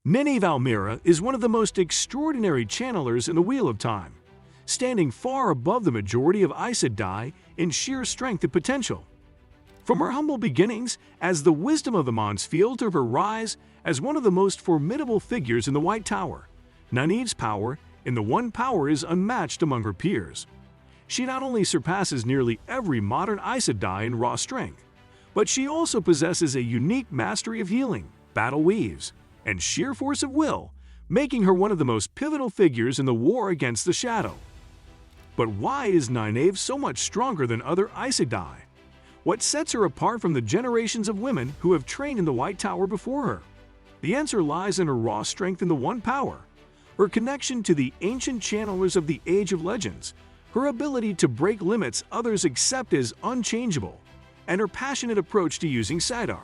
Nynaeve Almira is one of the most extraordinary channelers in the Wheel of Time, standing far above the majority of Aes Sedai in sheer strength and potential. From her humble beginnings as the wisdom of the Monsfield to her rise as one of the most formidable figures in the White Tower, Nynaeve's power in the One Power is unmatched among her peers. She not only surpasses nearly every modern Aes Sedai in raw strength, but she also possesses a unique mastery of healing, battle weaves, and sheer force of will, making her one of the most pivotal figures in the war against the Shadow. But why is Nynaeve so much stronger than other Aes Sedai? What sets her apart from the generations of women who have trained in the White Tower before her? The answer lies in her raw strength in the One Power, her connection to the ancient channelers of the Age of Legends, her ability to break limits others accept as unchangeable, and her passionate approach to using Sidar.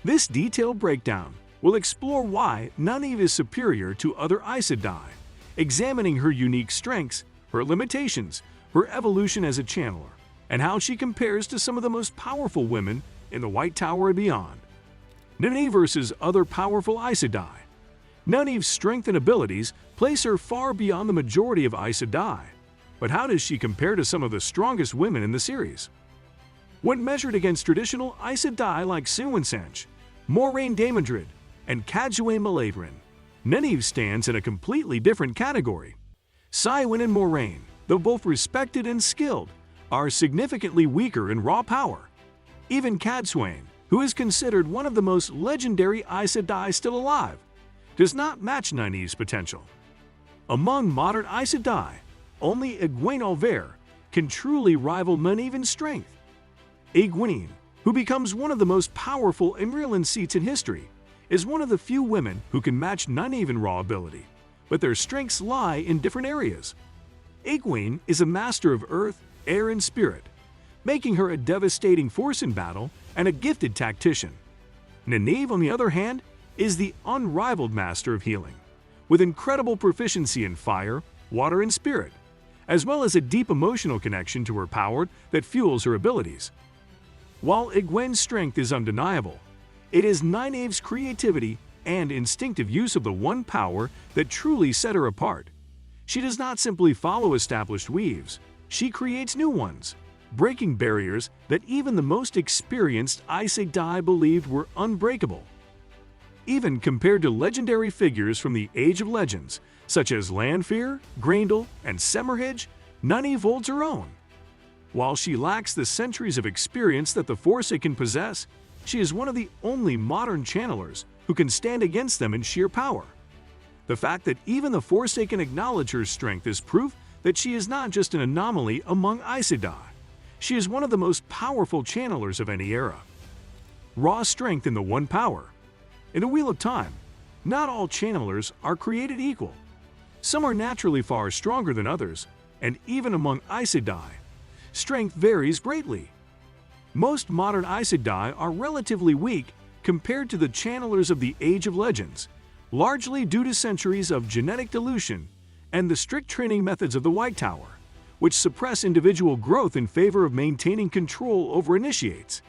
This detailed breakdown will explore why Nynaeve is superior to other Aes Sedai, examining her unique strengths, her limitations, her evolution as a channeler, and how she compares to some of the most powerful women in the White Tower and beyond. Nynaeve versus other powerful Aes Sedai. Nynaeve's strength and abilities place her far beyond the majority of Aes Sedai, but how does she compare to some of the strongest women in the series? When measured against traditional Aes Sedai like Siwansanch, Moiraine Daemondred, and Kadjouane Maladrin, Nynaeve stands in a completely different category. Siwan and Moiraine, though both respected and skilled, are significantly weaker in raw power. Even Kadjouane, who is considered one of the most legendary Aes Sedai still alive, does not match Nynaeve's potential. Among modern Aes Sedai, only Egwene Olvere can truly rival Nynaeve in strength. Egwene, who becomes one of the most powerful Imrilan seats in history, is one of the few women who can match Nynaeve in raw ability, but their strengths lie in different areas. Egwene is a master of earth, air, and spirit, making her a devastating force in battle and a gifted tactician. Nynaeve, on the other hand, is the unrivaled master of healing, with incredible proficiency in fire, water, and spirit, as well as a deep emotional connection to her power that fuels her abilities. While Egwene's strength is undeniable, it is Nynaeve's creativity and instinctive use of the One Power that truly set her apart. She does not simply follow established weaves, she creates new ones, breaking barriers that even the most experienced Aes Sedai believed were unbreakable. Even compared to legendary figures from the Age of Legends, such as Lanfear, Graendal, and Semirhage, Nynaeve holds her own. While she lacks the centuries of experience that the Forsaken possess, she is one of the only modern channelers who can stand against them in sheer power. The fact that even the Forsaken acknowledge her strength is proof that she is not just an anomaly among Aes Sedai. She is one of the most powerful channelers of any era. Raw strength in the One Power. In the Wheel of Time, not all channelers are created equal. Some are naturally far stronger than others, and even among Aes Sedai, strength varies greatly. Most modern Aes Sedai are relatively weak compared to the channelers of the Age of Legends, largely due to centuries of genetic dilution and the strict training methods of the White Tower, which suppress individual growth in favor of maintaining control over initiates.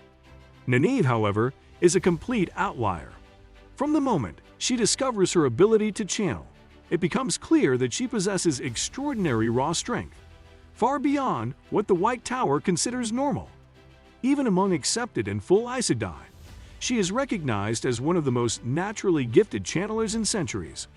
Nynaeve, however, is a complete outlier. From the moment she discovers her ability to channel, it becomes clear that she possesses extraordinary raw strength, far beyond what the White Tower considers normal. Even among accepted and full Aes Sedai, she is recognized as one of the most naturally gifted channelers in centuries.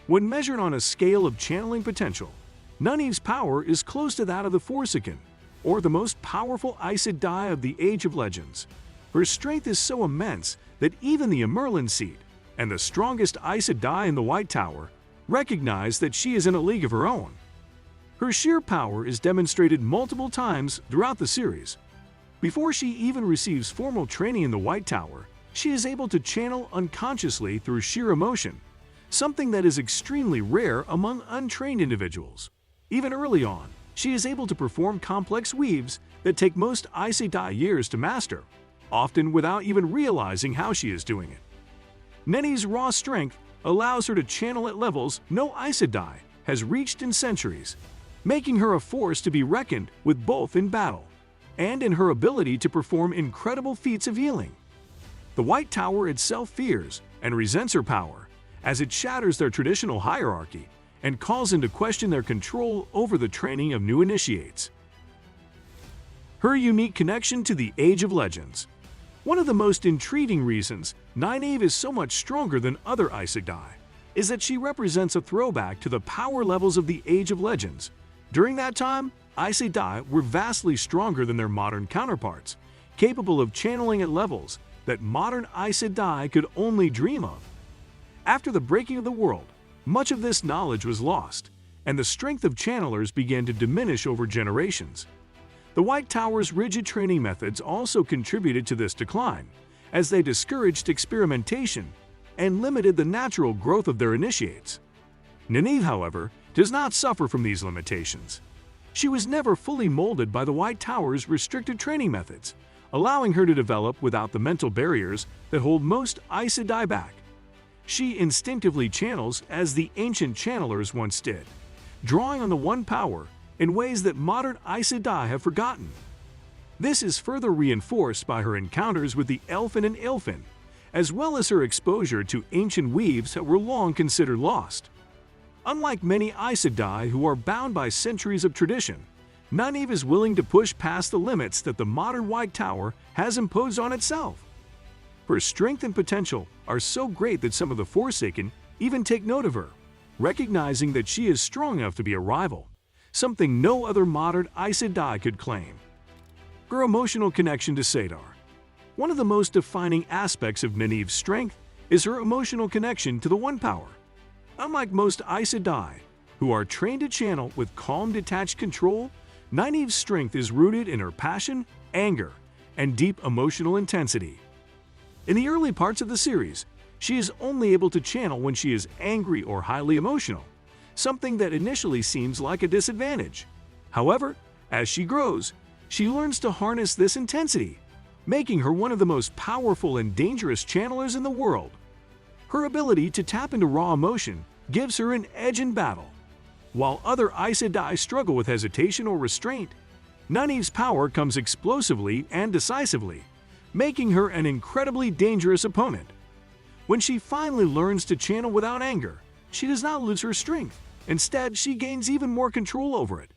When measured on a scale of channeling potential, Nynaeve's power is close to that of the Forsaken, or the most powerful Aes Sedai of the Age of Legends. Her strength is so immense that even the Imrilan seat and the strongest Aes Sedai in the White Tower recognize that she is in a league of her own. Her sheer power is demonstrated multiple times throughout the series. Before she even receives formal training in the White Tower, she is able to channel unconsciously through sheer emotion, something that is extremely rare among untrained individuals. Even early on, she is able to perform complex weaves that take most Aes Sedai years to master, often without even realizing how she is doing it. Nynaeve's raw strength allows her to channel at levels no Aes Sedai has reached in centuries, making her a force to be reckoned with both in battle and in her ability to perform incredible feats of healing. The White Tower itself fears and resents her power, as it shatters their traditional hierarchy and calls into question their control over the training of new initiates. Her unique connection to the Age of Legends. One of the most intriguing reasons Nynaeve is so much stronger than other Aes Sedai is that she represents a throwback to the power levels of the Age of Legends. During that time, Aes Sedai were vastly stronger than their modern counterparts, capable of channeling at levels that modern Aes Sedai could only dream of. After the breaking of the world, much of this knowledge was lost, and the strength of channelers began to diminish over generations. The White Tower's rigid training methods also contributed to this decline, as they discouraged experimentation and limited the natural growth of their initiates. Nynaeve, however, does not suffer from these limitations. She was never fully molded by the White Tower's restricted training methods, allowing her to develop without the mental barriers that hold most Aes Sedai back. She instinctively channels as the ancient channelers once did, drawing on the One Power in ways that modern Aes Sedai have forgotten. This is further reinforced by her encounters with the Elfin and Ilfin, as well as her exposure to ancient weaves that were long considered lost. Unlike many Aes Sedai who are bound by centuries of tradition, Nynaeve is willing to push past the limits that the modern White Tower has imposed on itself. Her strength and potential are so great that some of the Forsaken even take note of her, recognizing that she is strong enough to be a rival, something no other modern Aes Sedai could claim. Her emotional connection to Sedar. One of the most defining aspects of Nynaeve's strength is her emotional connection to the One Power. Unlike most Aes Sedai, who are trained to channel with calm, detached control, Nynaeve's strength is rooted in her passion, anger, and deep emotional intensity. In the early parts of the series, she is only able to channel when she is angry or highly emotional, something that initially seems like a disadvantage. However, as she grows, she learns to harness this intensity, making her one of the most powerful and dangerous channelers in the world. Her ability to tap into raw emotion gives her an edge in battle. While other Aes Sedai struggle with hesitation or restraint, Nynaeve's power comes explosively and decisively, making her an incredibly dangerous opponent. When she finally learns to channel without anger, she does not lose her strength. Instead, she gains even more control over it.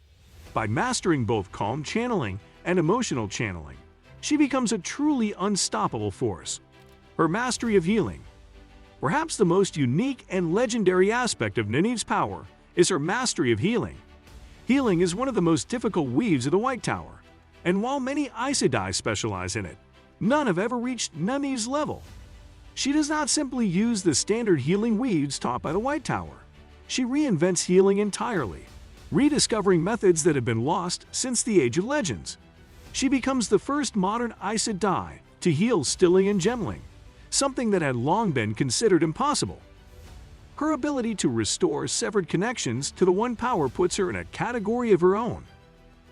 By mastering both calm channeling and emotional channeling, she becomes a truly unstoppable force. Her mastery of healing. Perhaps the most unique and legendary aspect of Nynaeve's power is her mastery of healing. Healing is one of the most difficult weaves of the White Tower, and while many Aes Sedai specialize in it, none have ever reached Nynaeve's level. She does not simply use the standard healing weaves taught by the White Tower. She reinvents healing entirely, rediscovering methods that have been lost since the Age of Legends. She becomes the first modern Aes Sedai to heal stilling and gemling, something that had long been considered impossible. Her ability to restore severed connections to the One Power puts her in a category of her own.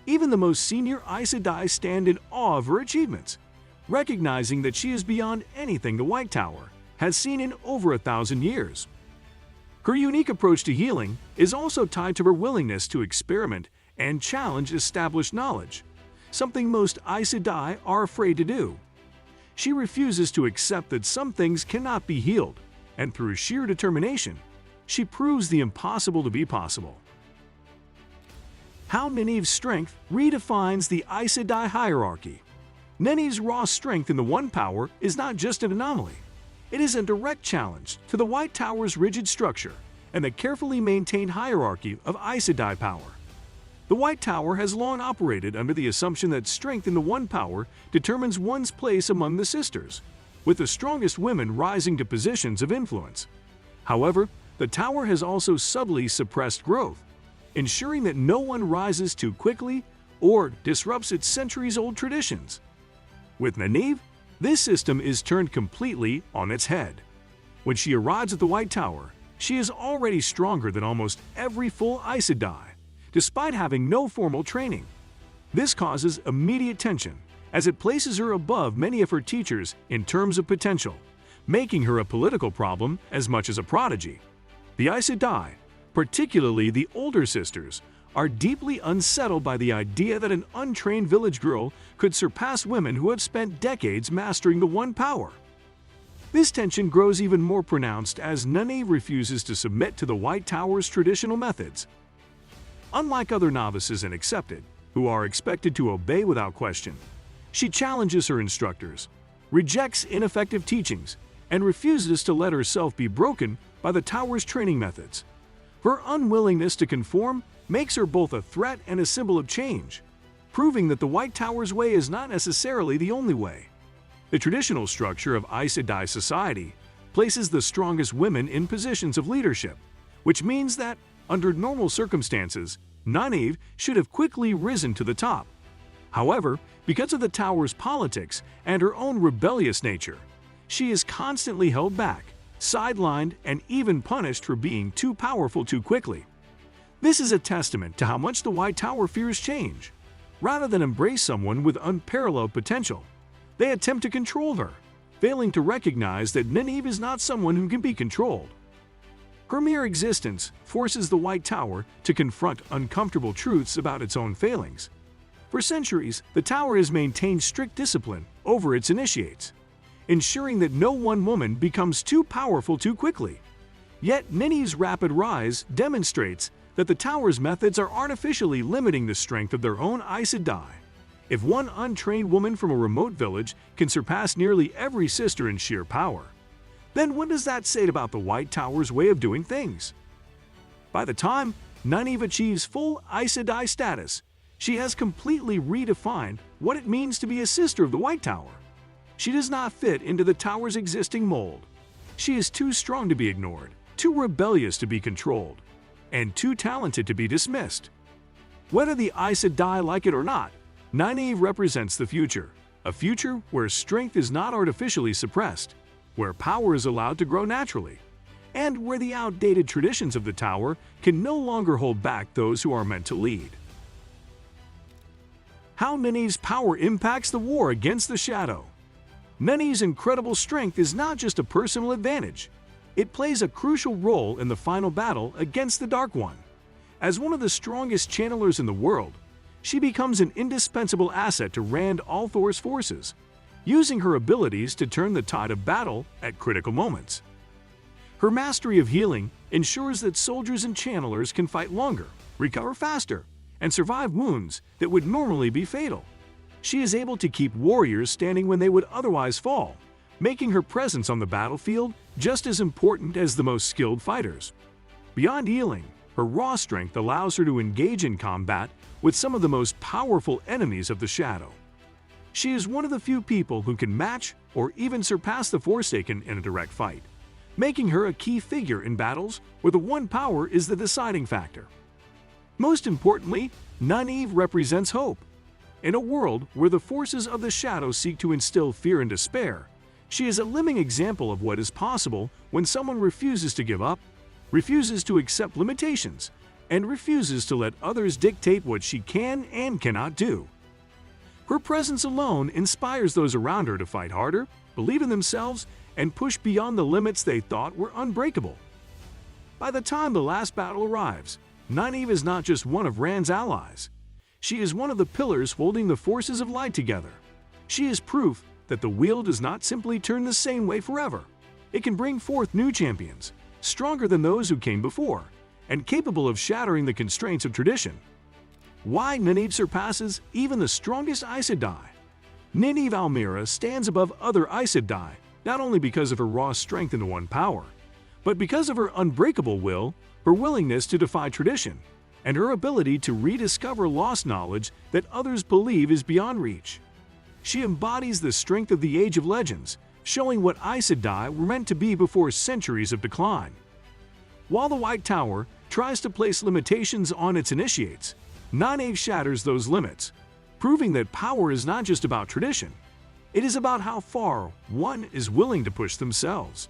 Even the most senior Aes Sedai stand in awe of her achievements, recognizing that she is beyond anything the White Tower has seen in over 1,000 years. Her unique approach to healing is also tied to her willingness to experiment and challenge established knowledge, something most Aes Sedai are afraid to do. She refuses to accept that some things cannot be healed, and through sheer determination, she proves the impossible to be possible. How Nynaeve's strength redefines the Aes Sedai hierarchy. Nynaeve's raw strength in the One Power is not just an anomaly. It is a direct challenge to the White Tower's rigid structure and the carefully maintained hierarchy of Aes Sedai power. The White Tower has long operated under the assumption that strength in the One Power determines one's place among the sisters, with the strongest women rising to positions of influence. However, the Tower has also subtly suppressed growth, ensuring that no one rises too quickly or disrupts its centuries-old traditions. With Nynaeve, this system is turned completely on its head. When she arrives at the White Tower, she is already stronger than almost every full Aes Sedai, despite having no formal training. This causes immediate tension, as it places her above many of her teachers in terms of potential, making her a political problem as much as a prodigy. The Aes Sedai, particularly the older sisters, are deeply unsettled by the idea that an untrained village girl could surpass women who have spent decades mastering the One Power. This tension grows even more pronounced as Nynaeve refuses to submit to the White Tower's traditional methods. Unlike other novices and accepted, who are expected to obey without question, she challenges her instructors, rejects ineffective teachings, and refuses to let herself be broken by the Tower's training methods. Her unwillingness to conform makes her both a threat and a symbol of change, proving that the White Tower's way is not necessarily the only way. The traditional structure of Aes Sedai society places the strongest women in positions of leadership, which means that, under normal circumstances, Nynaeve should have quickly risen to the top. However, because of the Tower's politics and her own rebellious nature, she is constantly held back, sidelined, and even punished for being too powerful too quickly. This is a testament to how much the White Tower fears change. Rather than embrace someone with unparalleled potential, they attempt to control her, failing to recognize that Nynaeve is not someone who can be controlled. Her mere existence forces the White Tower to confront uncomfortable truths about its own failings. For centuries, the Tower has maintained strict discipline over its initiates, ensuring that no one woman becomes too powerful too quickly. Yet Nynaeve's rapid rise demonstrates that the Tower's methods are artificially limiting the strength of their own Aes Sedai. If one untrained woman from a remote village can surpass nearly every sister in sheer power, then what does that say about the White Tower's way of doing things? By the time Nynaeve achieves full Aes Sedai status, she has completely redefined what it means to be a sister of the White Tower. She does not fit into the Tower's existing mold. She is too strong to be ignored, too rebellious to be controlled, and too talented to be dismissed. Whether the Aes Sedai like it or not, Nynaeve represents the future, a future where strength is not artificially suppressed, where power is allowed to grow naturally, and where the outdated traditions of the Tower can no longer hold back those who are meant to lead. How Nynaeve's power impacts the war against the Shadow. Nynaeve's incredible strength is not just a personal advantage. It plays a crucial role in the final battle against the Dark One. As one of the strongest channelers in the world, she becomes an indispensable asset to Rand al'Thor's forces, using her abilities to turn the tide of battle at critical moments. Her mastery of healing ensures that soldiers and channelers can fight longer, recover faster, and survive wounds that would normally be fatal. She is able to keep warriors standing when they would otherwise fall, making her presence on the battlefield just as important as the most skilled fighters. Beyond healing, her raw strength allows her to engage in combat with some of the most powerful enemies of the Shadow. She is one of the few people who can match or even surpass the Forsaken in a direct fight, making her a key figure in battles where the one power is the deciding factor. Most importantly, Nynaeve represents hope. In a world where the forces of the Shadow seek to instill fear and despair, she is a living example of what is possible when someone refuses to give up, refuses to accept limitations, and refuses to let others dictate what she can and cannot do. Her presence alone inspires those around her to fight harder, believe in themselves, and push beyond the limits they thought were unbreakable. By the time the last battle arrives, Nynaeve is not just one of Rand's allies. She is one of the pillars holding the forces of light together. She is proof that the wheel does not simply turn the same way forever. It can bring forth new champions, stronger than those who came before, and capable of shattering the constraints of tradition. Why Nynaeve surpasses even the strongest Aes Sedai. Nynaeve Almira stands above other Aes Sedai not only because of her raw strength and one power, but because of her unbreakable will, her willingness to defy tradition, and her ability to rediscover lost knowledge that others believe is beyond reach. She embodies the strength of the Age of Legends, showing what Aes Sedai were meant to be before centuries of decline. While the White Tower tries to place limitations on its initiates, Nynaeve shatters those limits, proving that power is not just about tradition. It is about how far one is willing to push themselves.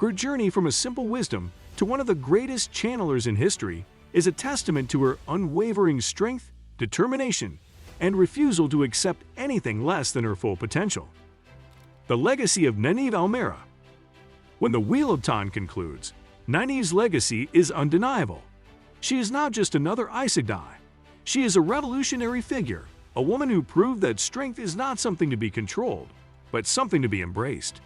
Her journey from a simple wisdom to one of the greatest channelers in history is a testament to her unwavering strength, determination, and refusal to accept anything less than her full potential. The legacy of Nynaeve Almira. When the Wheel of Time concludes, Nynaeve's legacy is undeniable. She is not just another Aes Sedai. She is a revolutionary figure, a woman who proved that strength is not something to be controlled, but something to be embraced.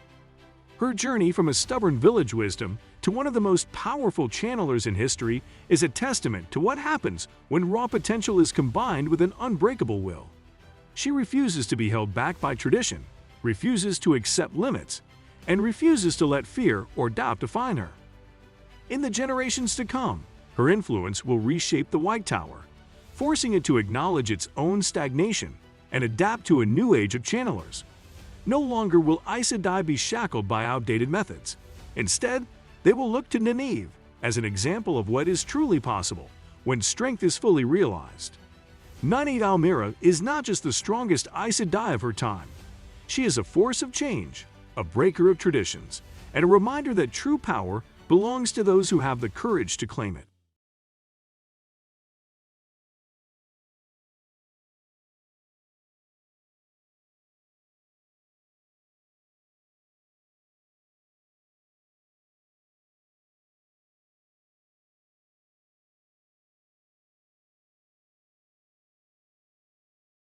Her journey from a stubborn village wisdom to one of the most powerful channelers in history is a testament to what happens when raw potential is combined with an unbreakable will. She refuses to be held back by tradition, refuses to accept limits, and refuses to let fear or doubt define her. In the generations to come, her influence will reshape the White Tower, forcing it to acknowledge its own stagnation and adapt to a new age of channelers. No longer will Aes Sedai be shackled by outdated methods. Instead, they will look to Nynaeve as an example of what is truly possible when strength is fully realized. Nynaeve Almira is not just the strongest Aes Sedai of her time. She is a force of change, a breaker of traditions, and a reminder that true power belongs to those who have the courage to claim it.